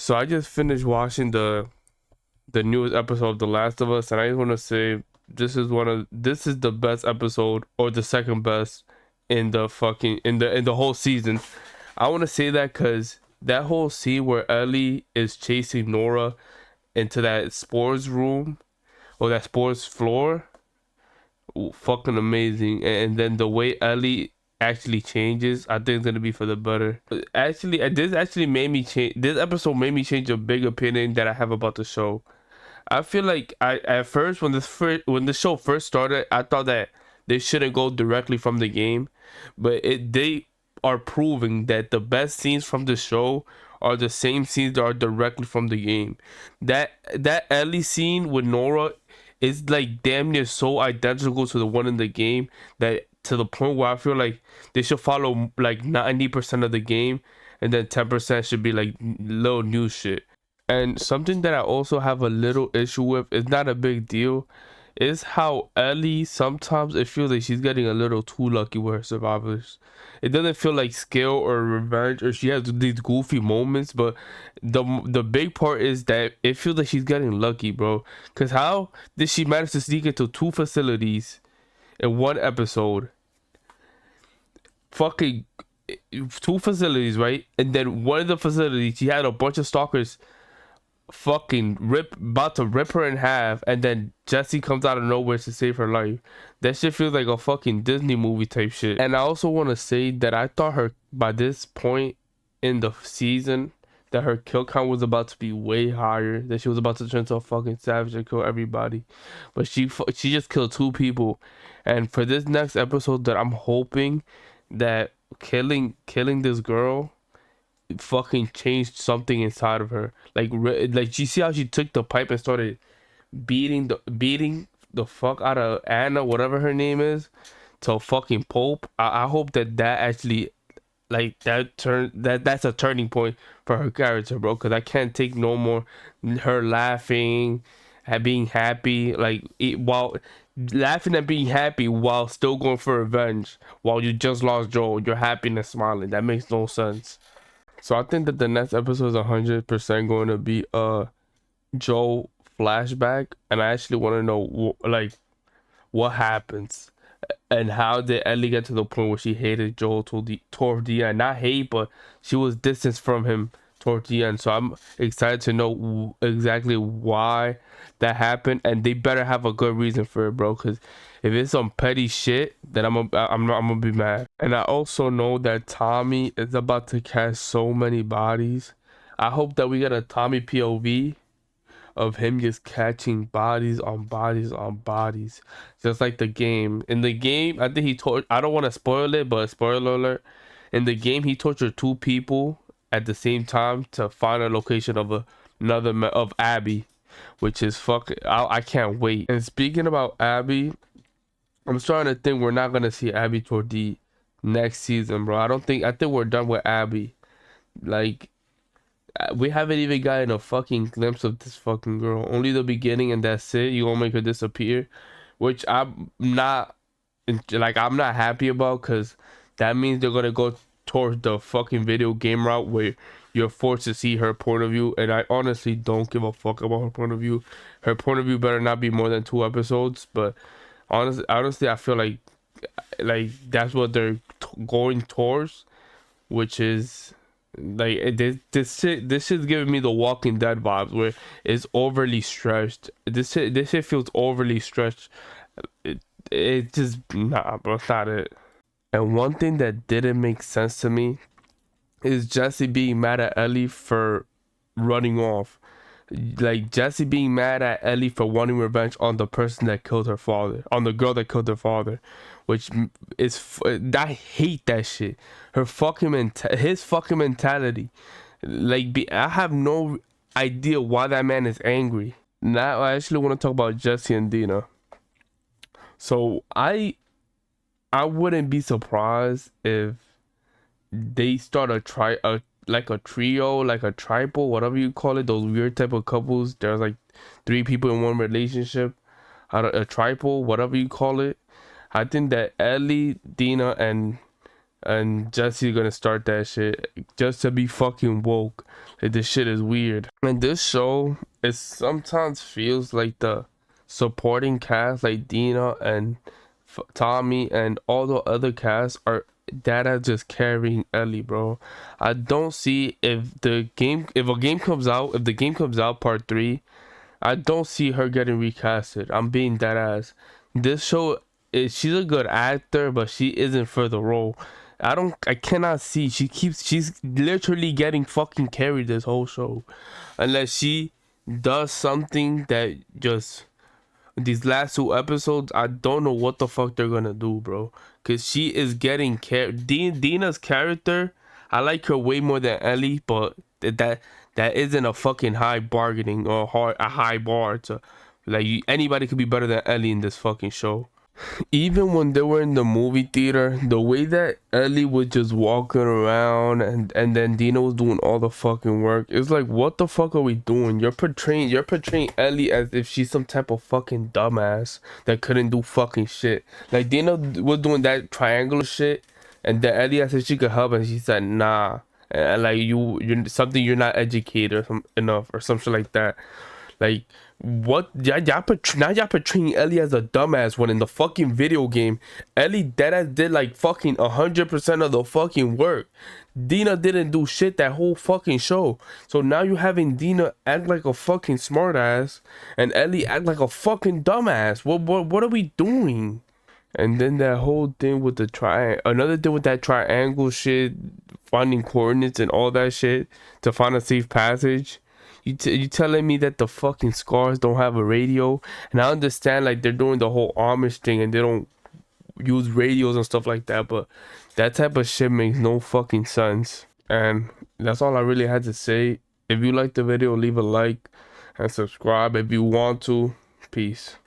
So I just finished watching the newest episode of The Last of Us, and I just want to say this is the best episode or the second best in the fucking in the whole season. I want to say that because that whole scene where Ellie is chasing Nora into that spores room or that spores floor, fucking amazing. And then the way Ellie actually changes, I think it's gonna be for the better. Actually, this actually made me change. This episode made me change a big opinion that I have about the show. I feel like I at first when the show first started, I thought that they shouldn't go directly from the game, but they are proving that the best scenes from the show are the same scenes that are directly from the game. That Ellie scene with Nora is like damn near so identical to the one in the game that to the point where I feel like they should follow like 90% of the game, and then 10% should be like little new shit. And something that I also have a little issue with, is not a big deal, is how Ellie sometimes it feels like she's getting a little too lucky with her survivors. It doesn't feel like skill or revenge, or she has these goofy moments, but the big part is that it feels like she's getting lucky, bro. Cause how did she manage to sneak into two facilities in one episode? Fucking two facilities, right? And then one of the facilities, she had a bunch of stalkers about to rip her in half, and then Jesse comes out of nowhere to save her life. That shit feels like a fucking Disney movie type shit. And I also want to say that I thought her by this point in the season that her kill count was about to be way higher, that she was about to turn into a fucking savage and kill everybody, but she just killed two people. And for this next episode, that I'm hoping that killing this girl fucking changed something inside of her. Like you see how she took the pipe and started beating the fuck out of Anna, whatever her name is, to fucking pulp. I hope that actually like that's a turning point for her character, bro. Because I can't take no more her laughing and being happy, while laughing and being happy while still going for revenge. While you just lost Joel, you're happy and smiling. That makes no sense. So I think that the next episode is 100% going to be Joe flashback, and I actually want to know what happens and how did Ellie get to the point where she hated Joel toward the end. Not hate, but she was distanced from him toward the end. So I'm excited to know exactly why that happened, and they better have a good reason for it, bro. Because if it's some petty shit, then I'm gonna be mad. And I also know that Tommy is about to catch so many bodies. I hope that we get a Tommy POV of him just catching bodies on bodies on bodies, just like the game. In the game, I think I don't want to spoil it, but spoiler alert: in the game, he tortured two people at the same time to find a location of of Abby, which is I can't wait. And speaking about Abby, I'm starting to think we're not gonna see Abby toward the next season, bro. I think we're done with Abby. Like, we haven't even gotten a fucking glimpse of this fucking girl. Only the beginning, and that's it. You gonna make her disappear, which I'm not happy about, because that means they're gonna go towards the fucking video game route where you're forced to see her point of view, and I honestly don't give a fuck about her point of view. Her point of view better not be more than 2 episodes, but honestly, I feel like that's what they're going towards, which is like this shit's giving me the Walking Dead vibes, where it's overly stretched. This shit feels overly stretched. It just, nah, bro, it's not it. And one thing that didn't make sense to me is Jesse being mad at Ellie for running off. Like, Jesse being mad at Ellie for wanting revenge on the person that killed her father, on the girl that killed her father, which is I hate that shit. His fucking mentality. I have no idea why that man is angry. Now I actually want to talk about Jesse and Dina. So I wouldn't be surprised if they start a trio, like a triple, whatever you call it, those weird type of couples. There's like three people in one relationship, a triple, whatever you call it. I think that Ellie, Dina, and and Jesse's gonna start that shit just to be fucking woke. Like, this shit is weird. And this show, it sometimes feels like the supporting cast, like Dina and Tommy and all the other casts, are that are just carrying Ellie, bro. I don't see if a game comes out, if the game comes out part 3, I don't see her getting recasted. I'm being dead ass. This show is, she's a good actor, but she isn't for the role. I cannot see. She's literally getting fucking carried this whole show. Unless she does something that just, these last 2 episodes, I don't know what the fuck they're gonna do, bro. Cause she is getting Dina's character, I like her way more than Ellie, but that isn't a fucking high bargaining or a high bar to, like, anybody could be better than Ellie in this fucking show. Even when they were in the movie theater, the way that Ellie was just walking around and then Dina was doing all the fucking work, it's like, what the fuck are we doing? You're portraying Ellie as if she's some type of fucking dumbass that couldn't do fucking shit. Like, Dina was doing that triangular shit, and then Ellie asked if she could help, and she said nah. And like, you're something, you're not educated or enough or some shit like that. Like, what? Now y'all portraying Ellie as a dumbass when in the fucking video game, Ellie deadass did like fucking 100% of the fucking work. Dina didn't do shit that whole fucking show. So now you having Dina act like a fucking smartass and Ellie act like a fucking dumbass. What are we doing? And then that whole thing with the another thing with that triangle shit, finding coordinates and all that shit to find a safe passage. You telling me that the fucking scars don't have a radio? And I understand, like, they're doing the whole Amish thing and they don't use radios and stuff like that, but that type of shit makes no fucking sense. And that's all I really had to say. If you like the video, leave a like and subscribe if you want to. Peace.